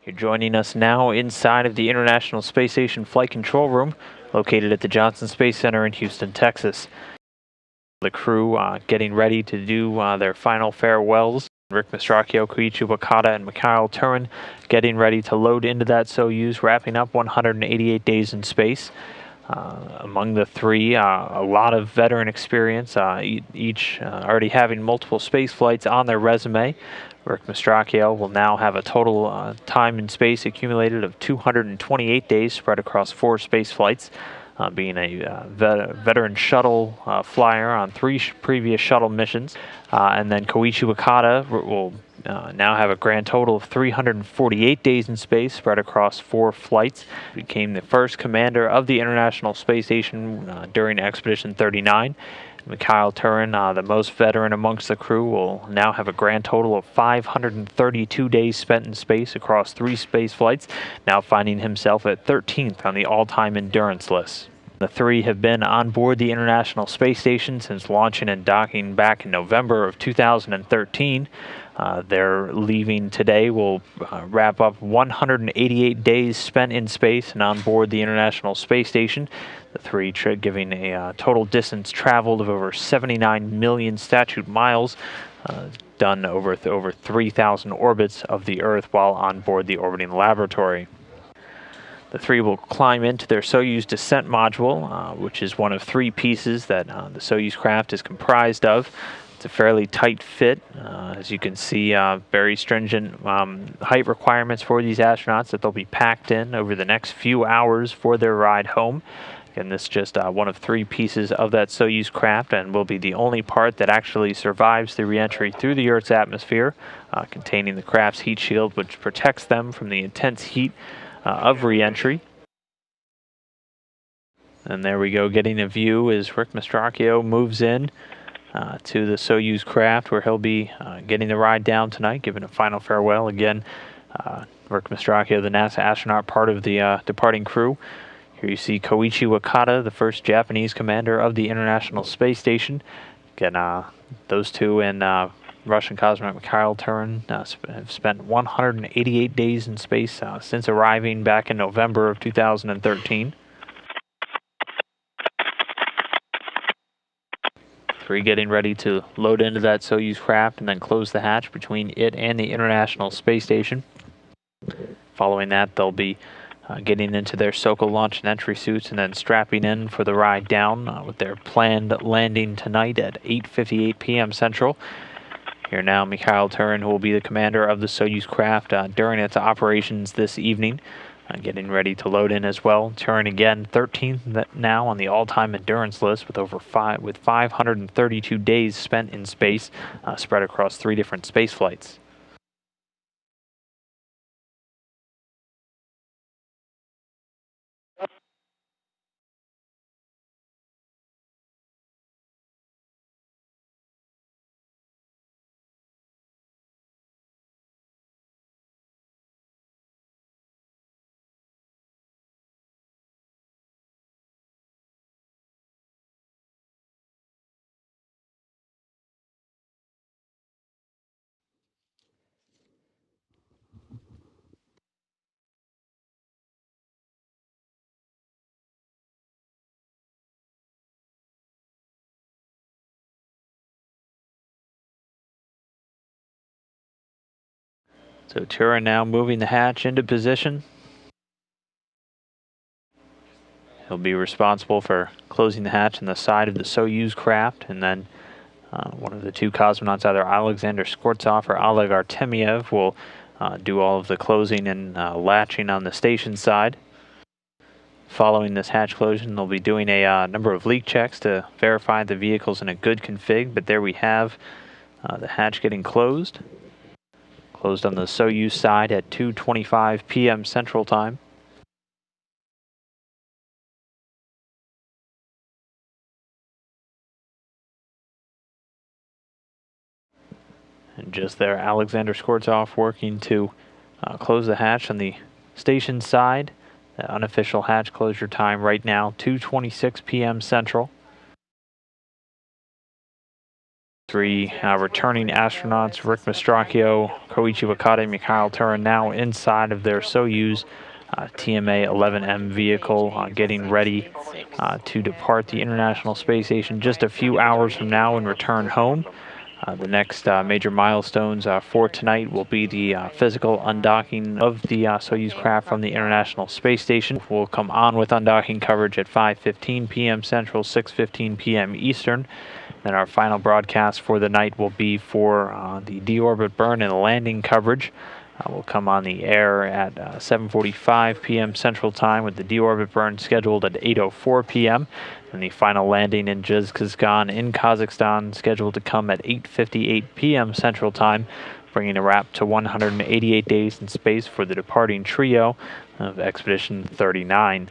You're joining us now inside of the International Space Station Flight Control Room, located at the Johnson Space Center in Houston, Texas. The crew getting ready to do their final farewells. Rick Mastracchio, Koichi, Wakata, and Mikhail Tyurin getting ready to load into that Soyuz, wrapping up 188 days in space. Among the three, a lot of veteran experience, each already having multiple space flights on their resume. Rick Mastracchio will now have a total time in space accumulated of 228 days spread across 4 space flights, being a veteran shuttle flyer on 3 previous shuttle missions. And then Koichi Wakata will now have a grand total of 348 days in space spread across 4 flights. Became the first commander of the International Space Station during Expedition 39. Mikhail Tyurin, the most veteran amongst the crew, will now have a grand total of 532 days spent in space across 3 space flights, now finding himself at 13th on the all-time endurance list. The 3 have been on board the International Space Station since launching and docking back in November of 2013. Their leaving today will wrap up 188 days spent in space and on board the International Space Station. The 3 giving a total distance traveled of over 79 million statute miles, done over 3,000 orbits of the Earth while on board the orbiting laboratory. The 3 will climb into their Soyuz descent module, which is one of 3 pieces that the Soyuz craft is comprised of. It's a fairly tight fit. As you can see, very stringent height requirements for these astronauts that they'll be packed in over the next few hours for their ride home. And this is just one of 3 pieces of that Soyuz craft and will be the only part that actually survives the re-entry through the Earth's atmosphere, containing the craft's heat shield, which protects them from the intense heat of re-entry. And there we go, getting a view as Rick Mastracchio moves in to the Soyuz craft, where he'll be getting the ride down tonight, giving a final farewell. Again, Rick Mastracchio, the NASA astronaut, part of the departing crew. Here you see Koichi Wakata, the first Japanese commander of the International Space Station. Again, those 2 and Russian cosmonaut Mikhail Tyurin have spent 188 days in space since arriving back in November of 2013. 3 getting ready to load into that Soyuz craft and then close the hatch between it and the International Space Station. Following that, they'll be getting into their Sokol launch and entry suits and then strapping in for the ride down with their planned landing tonight at 8:58 p.m. Central. Here now, Mikhail Tyurin, who will be the commander of the Soyuz craft during its operations this evening, getting ready to load in as well. Tyurin again, 13th now on the all-time endurance list with 532 days spent in space, spread across 3 different space flights. So Tyurin now moving the hatch into position. He'll be responsible for closing the hatch on the side of the Soyuz craft, and then one of the 2 cosmonauts, either Alexander Skvortsov or Oleg Artemyev, will do all of the closing and latching on the station side. Following this hatch closing, they'll be doing a number of leak checks to verify the vehicle's in a good config, but there we have the hatch getting closed. Closed on the Soyuz side at 2:25 p.m. Central Time. And just there, Alexander Skvortsov working to close the hatch on the station side. The unofficial hatch closure time right now, 2:26 p.m. Central. three returning astronauts, Rick Mastracchio, Koichi, Wakata, and Mikhail, Tyurin, now inside of their Soyuz TMA-11M vehicle, getting ready to depart the International Space Station just a few hours from now and return home. The next major milestones for tonight will be the physical undocking of the Soyuz craft from the International Space Station. We'll come on with undocking coverage at 5:15 p.m. Central, 6:15 p.m. Eastern. Then our final broadcast for the night will be for the deorbit burn and landing coverage. We'll come on the air at 7:45 p.m. Central Time with the deorbit burn scheduled at 8:04 p.m. and the final landing in JAXA in Kazakhstan scheduled to come at 8:58 p.m. Central Time, bringing a wrap to 188 days in space for the departing trio of Expedition 39.